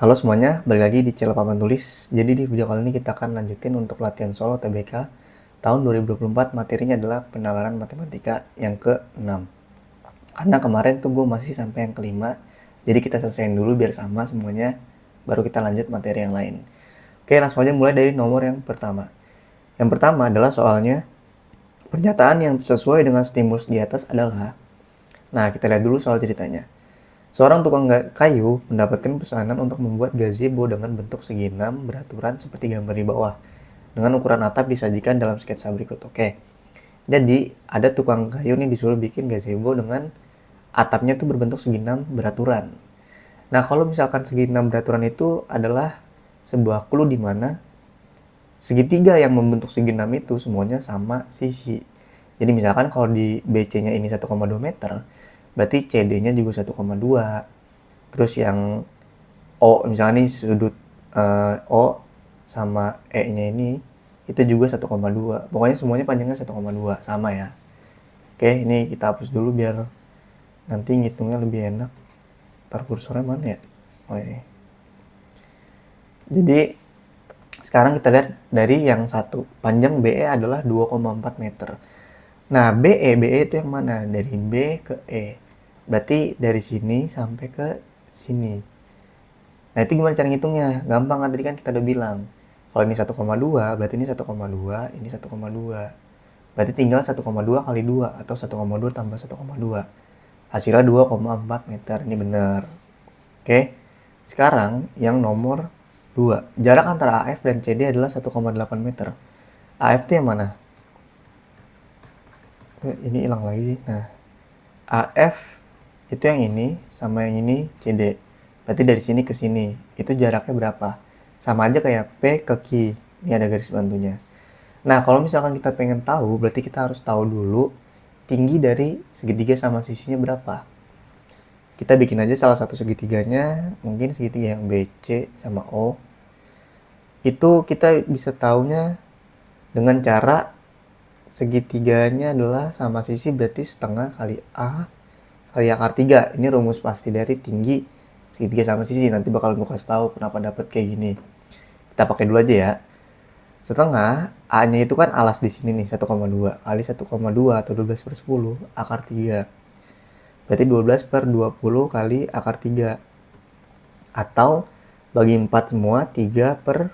Halo semuanya, balik lagi di channel Papan Tulis. Jadi di video kali ini kita akan lanjutin untuk latihan solo TBK tahun 2024. Materinya adalah penalaran matematika yang ke-6. Karena kemarin tuh gue masih sampai yang kelima, jadi kita selesaiin dulu biar sama semuanya, baru kita lanjut materi yang lain. Oke, langsung aja mulai dari nomor yang pertama. Yang pertama adalah soalnya pernyataan yang sesuai dengan stimulus di atas adalah. Nah, kita lihat dulu soal ceritanya. Seorang tukang kayu mendapatkan pesanan untuk membuat gazebo dengan bentuk segi 6 beraturan seperti gambar di bawah. Dengan ukuran atap disajikan dalam sketsa berikut. Oke. Jadi, ada tukang kayu nih disuruh bikin gazebo dengan atapnya tuh berbentuk segi 6 beraturan. Nah, kalau misalkan segi 6 beraturan itu adalah sebuah clue di mana segitiga yang membentuk segi 6 itu semuanya sama sisi. Jadi misalkan kalau di BC-nya ini 1,2 meter, berarti CD-nya juga 1,2. Terus yang O, misalnya nih sudut O sama E-nya ini itu juga 1,2. Pokoknya semuanya panjangnya 1,2, sama ya. Oke, ini kita hapus dulu biar nanti ngitungnya lebih enak. Ntar kursornya mana ya? Oh ini. Jadi sekarang kita lihat dari yang satu. Panjang BE adalah 2,4 meter. Nah, BE itu yang mana? Dari B ke E. Berarti dari sini sampai ke sini. Nah, itu gimana cara ngitungnya? Gampang kan, tadi kan kita udah bilang. Kalau ini 1,2, berarti ini 1,2, ini 1,2. Berarti tinggal 1,2 kali 2, atau 1,2 tambah 1,2. Hasilnya 2,4 meter. Ini benar. Oke. Sekarang yang nomor 2. Jarak antara AF dan CD adalah 1,8 meter. AF itu yang mana? Ini hilang lagi. Nah, AF itu yang ini sama yang ini CD. Berarti dari sini ke sini itu jaraknya berapa? Sama aja kayak P ke Q. Ini ada garis bantunya. Nah, kalau misalkan kita pengen tahu, berarti kita harus tahu dulu tinggi dari segitiga sama sisinya berapa. Kita bikin aja salah satu segitiganya, mungkin segitiga yang BC sama O. Itu kita bisa taunya dengan cara segitiganya adalah sama sisi, berarti setengah kali A kali akar 3. Ini rumus pasti dari tinggi segitiga sama sisi. Nanti bakal gue kasih tahu kenapa dapat kayak gini. Kita pakai dulu aja ya. Setengah A-nya itu kan alas di sini nih, 1,2 kali 1,2 atau 12 per 10 akar 3. Berarti 12 per 20 kali akar 3. Atau bagi 4 semua 3 per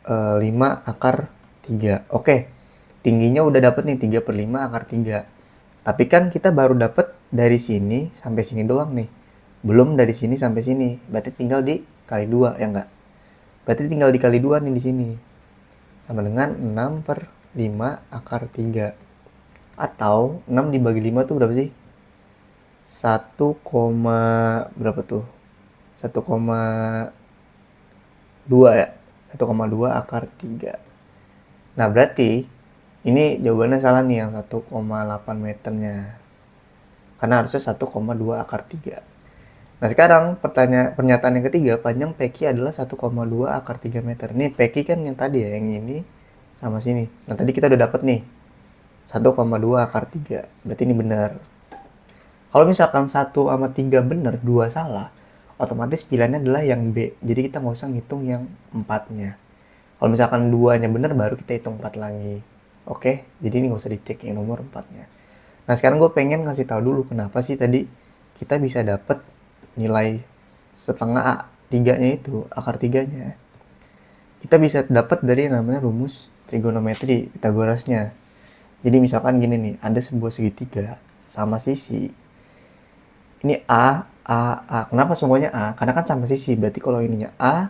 5 akar 3. Oke. Tingginya udah dapet nih 3 per 5 akar 3. Tapi kan kita baru dapet dari sini sampai sini doang nih. Belum dari sini sampai sini. Berarti tinggal dikali 2, ya enggak? Berarti tinggal dikali 2 nih di sini. Sama dengan 6 per 5 akar 3. Atau 6 dibagi 5 tuh berapa sih? 1, berapa tuh? 1,2 ya? 1,2 akar 3. Nah, berarti ini jawabannya salah nih yang 1,8 meternya. Karena harusnya 1,2 akar 3. Nah, sekarang pernyataan yang ketiga, panjang PQ adalah 1,2 akar 3 meter. Ini PQ kan yang tadi ya, yang ini sama sini. Nah, tadi kita udah dapet nih 1,2 akar 3. Berarti ini benar. Kalau misalkan 1 sama 3 benar, 2 salah, otomatis pilihannya adalah yang B. Jadi kita nggak usah ngitung yang 4-nya. Kalau misalkan 2-nya benar, baru kita hitung 4 lagi. Oke, jadi ini nggak usah dicek yang nomor 4-nya. Nah, sekarang gue pengen ngasih tahu dulu kenapa sih tadi kita bisa dapet nilai setengah A, 3-nya itu, akar 3-nya. Kita bisa dapat dari yang namanya rumus trigonometri Pitagorasnya. Jadi misalkan gini nih, ada sebuah segitiga sama sisi. Ini A, A, A. Kenapa semuanya A? Karena kan sama sisi, berarti kalau ininya A,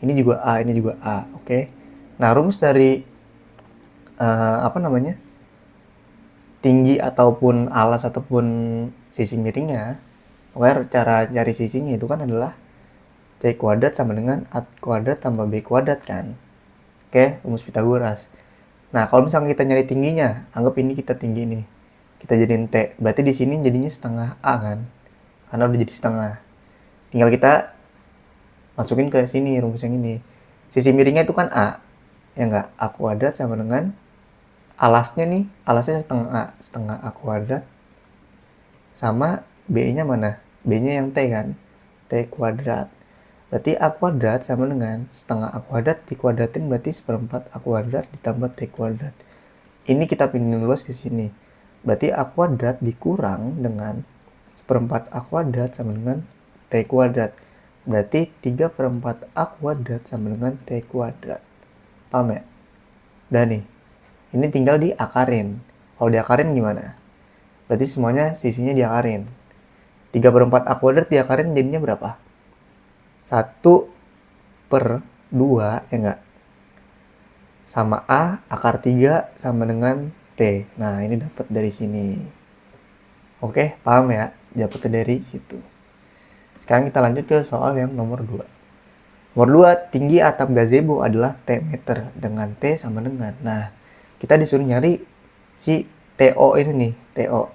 ini juga A, ini juga A. Oke. Nah, rumus dari tinggi ataupun alas ataupun sisi miringnya, pokoknya cara cari sisinya itu kan adalah C kuadrat sama dengan A kuadrat tambah B kuadrat kan. Oke, rumus Pitagoras. Nah, kalau misalnya kita nyari tingginya, anggap ini kita tinggi ini, kita jadiin T, berarti di sini jadinya setengah A kan, karena udah jadi setengah. Tinggal kita masukin ke sini rumus yang ini. Sisi miringnya itu kan A, ya enggak? A kuadrat sama dengan alasnya nih, alasnya setengah A kuadrat sama B-nya mana? B-nya yang T kan, T kuadrat. Berarti A kuadrat sama dengan setengah A kuadrat dikuadratin berarti seperempat A kuadrat ditambah T kuadrat. Ini kita pindahin luas ke sini. Berarti A kuadrat dikurang dengan seperempat A kuadrat sama dengan T kuadrat. Berarti 3/4 A kuadrat sama dengan T kuadrat. Paham ya? Udah nih. Ini tinggal diakarin. Kalau diakarin gimana? Berarti semuanya sisinya diakarin. 3/4 A kuadrat diakarin jadinya berapa? 1/2 ya enggak? Sama A, akar 3 sama dengan T. Nah, ini dapat dari sini. Oke, paham ya? Dapat dari situ. Sekarang kita lanjut ke soal yang nomor 2. Nomor 2, tinggi atap gazebo adalah T meter dengan T sama dengan. Nah, kita disuruh nyari si TO ini nih, TO.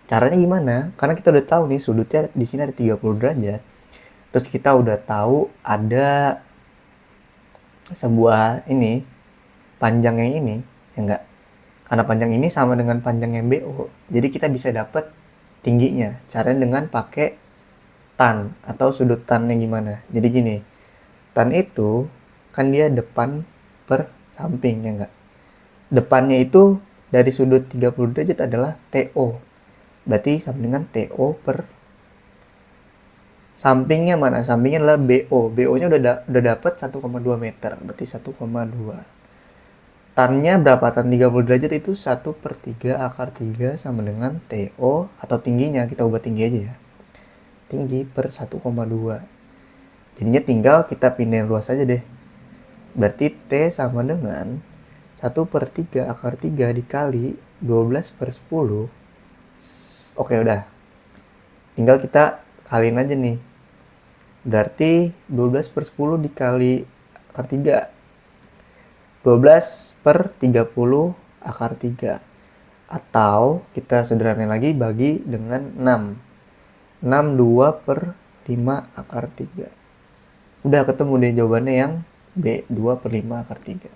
Caranya gimana? Karena kita udah tahu nih sudutnya di sini ada 30 derajat. Terus kita udah tahu ada sebuah ini panjangnya ini, ya enggak? Karena panjang ini sama dengan panjang yang BO, jadi kita bisa dapat tingginya. Caranya dengan pakai tan atau sudut tannya gimana? Jadi gini, tan itu kan dia depan per samping, ya enggak? Depannya itu dari sudut 30 derajat adalah TO. Berarti sama dengan TO per sampingnya mana? Sampingnya adalah BO. BO-nya udah dapat 1,2 meter. Berarti 1,2. Tannya berapa? Tan 30 derajat itu 1/3 akar 3 sama dengan TO atau tingginya. Kita ubah tinggi aja ya. Tinggi per 1,2. Jadinya tinggal kita pindahin luas aja deh. Berarti T sama dengan 1/3 akar 3 dikali 12/10. Oke, udah. Tinggal kita kaliin aja nih. Berarti 12/10 dikali akar 3. 12/30 akar 3. Atau kita sederhanain lagi bagi dengan 6. 6 2/5 akar 3. Udah ketemu deh jawabannya yang B, 2/5 akar 3.